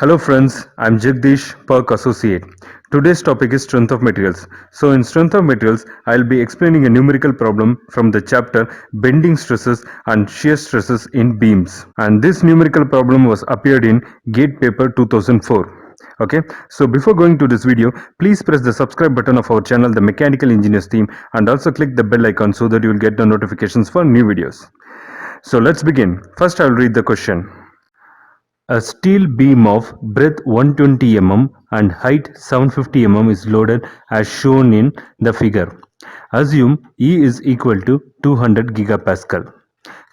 Hello friends, I'm Jagdish, Perk Associate. Today's topic is strength of materials. So in strength of materials, I'll be explaining a numerical problem from the chapter bending stresses and shear stresses in beams. And this numerical problem was appeared in GATE paper 2004. Okay, so before going to this video, please press the subscribe button of our channel, the Mechanical Engineers team, and also click the bell icon so that you will get the notifications for new videos. So let's begin. First I'll read the question. A steel beam of breadth 120 mm and height 750 mm is loaded as shown in the figure. Assume E is equal to 200 gigapascal.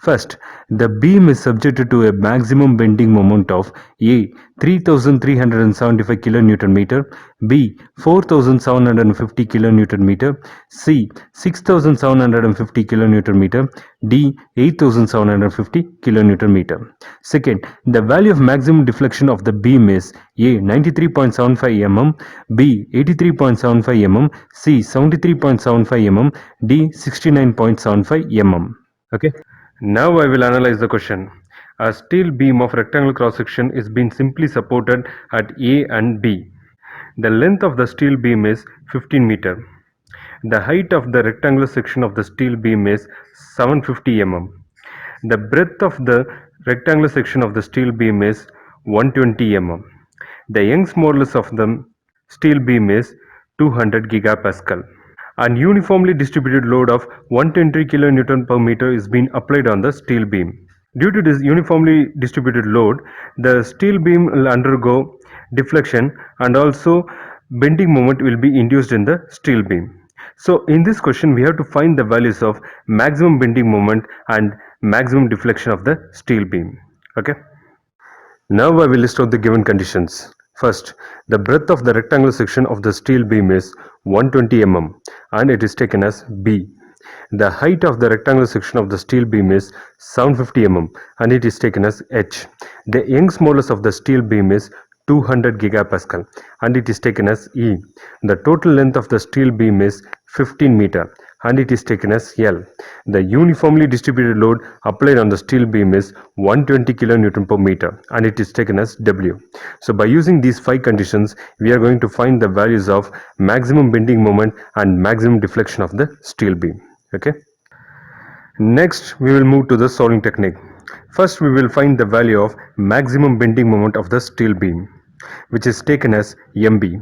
First, the beam is subjected to a maximum bending moment of A 3375 kN meter, B 4750 kN meter, C 6750 kN meter, D 8750 kN meter. Second, the value of maximum deflection of the beam is A 93.75 mm, B 83.75 mm, C 73.75 mm, D 69.75 mm. Okay. Now I will analyze the question. A steel beam of rectangular cross section is being simply supported at A and B. The length of the steel beam is 15 meter. The height of the rectangular section of the steel beam is 750 mm. The breadth of the rectangular section of the steel beam is 120 mm. The Young's modulus of the steel beam is 200 gigapascal. An uniformly distributed load of 120 kN per meter is being applied on the steel beam. Due to this uniformly distributed load, the steel beam will undergo deflection and also bending moment will be induced in the steel beam. So in this question we have to find the values of maximum bending moment and maximum deflection of the steel beam. Okay. Now I will list out the given conditions. First, the breadth of the rectangular section of the steel beam is 120 mm and it is taken as B. The height of the rectangular section of the steel beam is 750 mm and it is taken as H. The Young's modulus of the steel beam is 200 gigapascal and it is taken as E. The total length of the steel beam is 15 meter and it is taken as L. The uniformly distributed load applied on the steel beam is 120 kN per meter and it is taken as W. So by using these 5 conditions, we are going to find the values of maximum bending moment and maximum deflection of the steel beam. Okay. Next, we will move to the solving technique. First, we will find the value of maximum bending moment of the steel beam, which is taken as MB.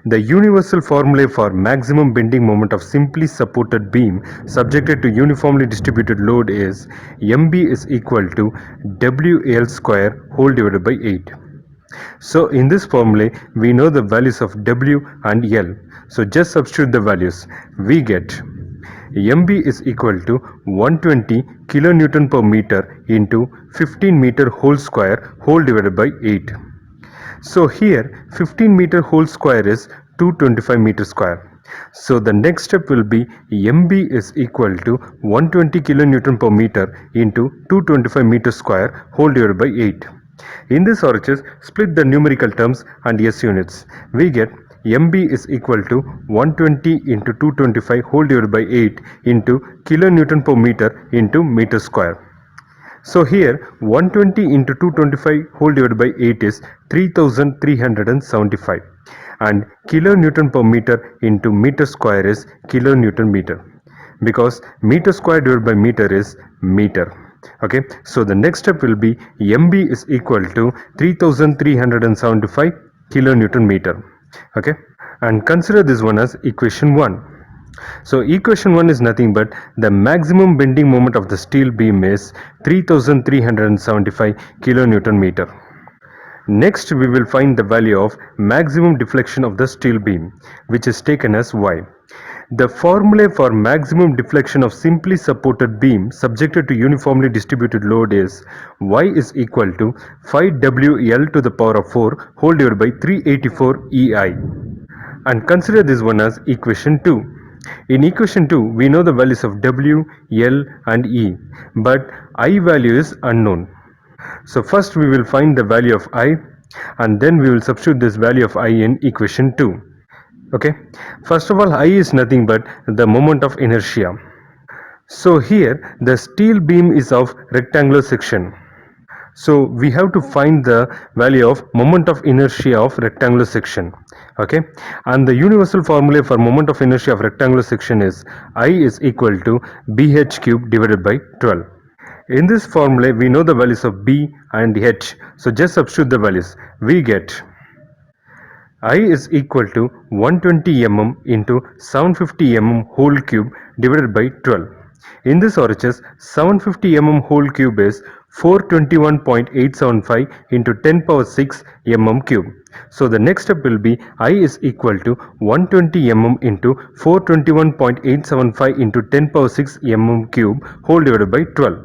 The universal formula for maximum bending moment of simply supported beam subjected to uniformly distributed load is MB is equal to WL square whole divided by 8. So in this formula, we know the values of W and L. So just substitute the values. We get MB is equal to 120 kilonewton per meter into 15 meter whole square whole divided by 8. So here 15 meter whole square is 225 meter square. So the next step will be MB is equal to 120 kilonewton per meter into 225 meter square whole divided by 8. In this RHS, split the numerical terms and S units. We get MB is equal to 120 into 225 whole divided by 8 into kilonewton per meter into meter square. So here 120 into 225 whole divided by 8 is 3375 and kilonewton per meter into meter square is kilonewton meter, because meter square divided by meter is meter. Okay, so the next step will be MB is equal to 3375 kilonewton meter. Okay, and consider this one as equation 1. So equation 1 is nothing but the maximum bending moment of the steel beam is 3375 kilonewton meter. Next we will find the value of maximum deflection of the steel beam, which is taken as Y. The formula for maximum deflection of simply supported beam subjected to uniformly distributed load is Y is equal to 5WL to the power of 4 whole divided by 384 EI. And consider this one as equation 2. In equation 2, we know the values of W, L and E, but I value is unknown. So first we will find the value of I and then we will substitute this value of I in equation 2. Okay, first of all, I is nothing but the moment of inertia. So here the steel beam is of rectangular section. So we have to find the value of moment of inertia of rectangular section. Okay, and the universal formula for moment of inertia of rectangular section is I is equal to bh cube divided by 12. In this formula we know the values of b and h, so just substitute the values. We get I is equal to 120 mm into 750 mm whole cube divided by 12. In this RHS, 750 mm whole cube is 421.875 into 10 power 6 mm cube. So the next step will be I is equal to 120 mm into 421.875 into 10 power 6 mm cube whole divided by 12.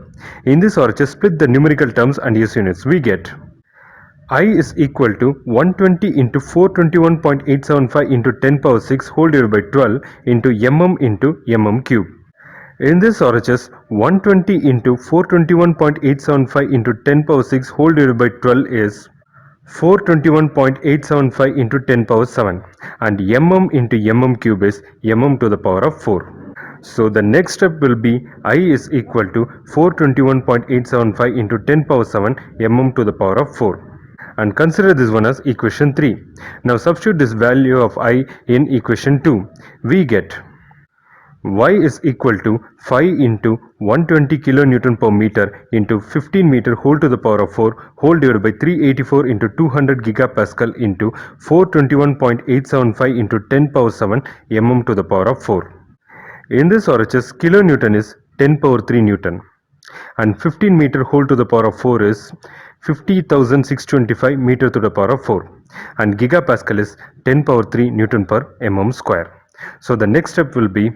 In this RHS, split the numerical terms and use units. We get I is equal to 120 into 421.875 into 10 power 6 whole divided by 12 into mm cube. In this RHS, 120 into 421.875 into 10 power 6 whole divided by 12 is 421.875 into 10 power 7, and into cube is to the power of 4. So the next step will be I is equal to 421.875 into 10 power 7 to the power of 4. And consider this one as equation 3. Now substitute this value of I in equation 2. We get y is equal to 5 into 120 kilonewton per meter into 15 meter whole to the power of 4 whole divided by 384 into 200 gigapascal into 421.875 into 10 power 7 to the power of 4. In this RHS, kilonewton is 10 power 3 Newton and 15 meter whole to the power of 4 is 50,625 meter to the power of 4, and gigapascal is 10 power 3 Newton per mm square. So the next step will be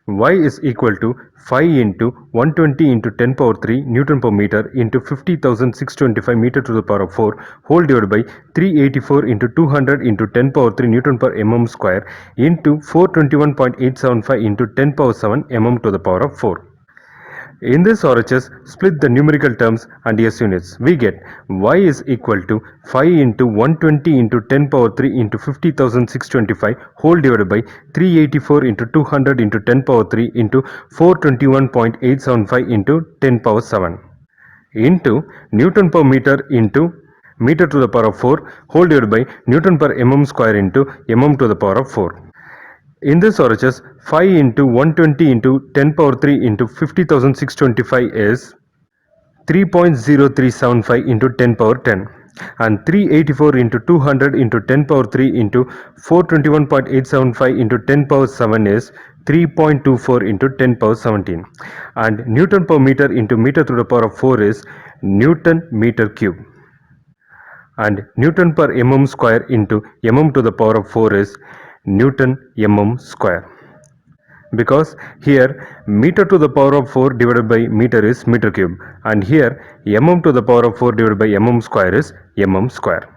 y is equal to 5 into 120 into 10 power 3 Newton per meter into 50,625 meter to the power of 4 whole divided by 384 into 200 into 10 power 3 Newton per mm square into 421.875 into 10 power 7 mm to the power of 4. In this RHS, split the numerical terms and S units. We get y is equal to 5 into 120 into 10 power 3 into 50,625 whole divided by 384 into 200 into 10 power 3 into 421.875 into 10 power 7 into Newton per meter into meter to the power of 4 whole divided by Newton per mm square into to the power of 4. In this RHS, 5 into 120 into 10 power 3 into 50,625 is 3.0375 into 10 power 10, and 384 into 200 into 10 power 3 into 421.875 into 10 power 7 is 3.24 into 10 power 17, and Newton per meter into meter to the power of 4 is Newton meter cube, and Newton per mm square into to the power of 4 is Newton square, because here meter to the power of 4 divided by meter is meter cube, and here to the power of 4 divided by square is square.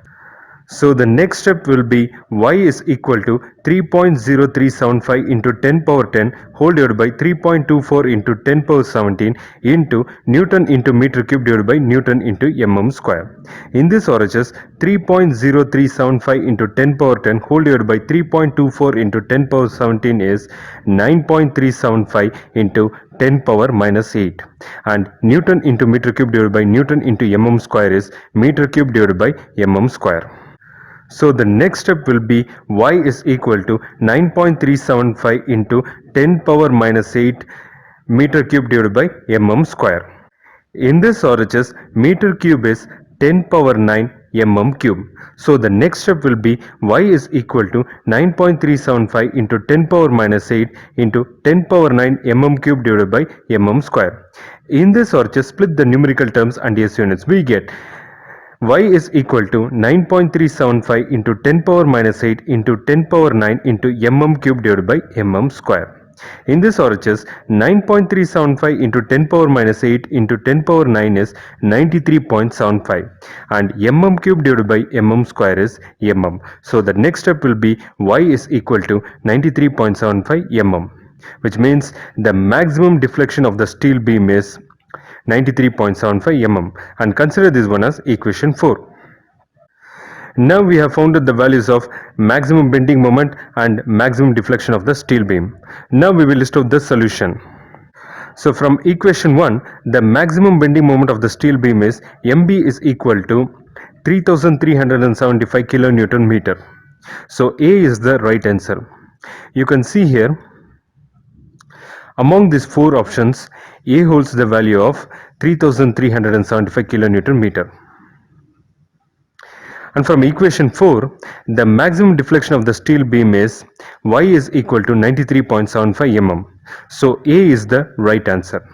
So the next step will be y is equal to 3.0375 into 10 power 10 whole divided by 3.24 into 10 power 17 into Newton into meter cube divided by Newton into square. In this RHS, 3.0375 into 10 power 10 whole divided by 3.24 into 10 power 17 is 9.375 into 10 power minus 8, and Newton into meter cube divided by Newton into square is meter cube divided by square. So the next step will be y is equal to 9.375 into 10 power minus 8 meter cube divided by square. In this RHS, meter cube is 10 power 9 cube. So the next step will be y is equal to 9.375 into 10 power minus 8 into 10 power 9 cube divided by square. In this RHS, split the numerical terms and S units. We get y is equal to 9.375 into 10 power minus 8 into 10 power 9 into cube divided by square. In this RHS, 9.375 into 10 power minus 8 into 10 power 9 is 93.75, and cube divided by square is So the next step will be y is equal to 93.75 which means the maximum deflection of the steel beam is 93.75 and consider this one as equation 4. Now we have found the values of maximum bending moment and maximum deflection of the steel beam. Now we will list out the solution. So from equation 1, the maximum bending moment of the steel beam is MB is equal to 3375 kilonewton meter. So A is the right answer. You can see here, among these four options, A holds the value of 3375 kilonewton meter. And from equation 4, the maximum deflection of the steel beam is Y is equal to 93.75 mm. So A is the right answer.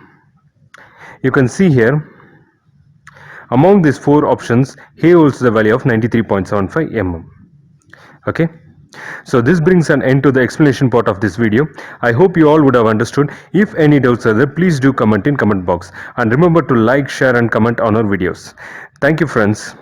You can see here, among these four options, A holds the value of 93.75 mm. Okay. So this brings an end to the explanation part of this video. I hope you all would have understood. If any doubts are there, please do comment in comment box. And remember to like, share and comment on our videos. Thank you friends.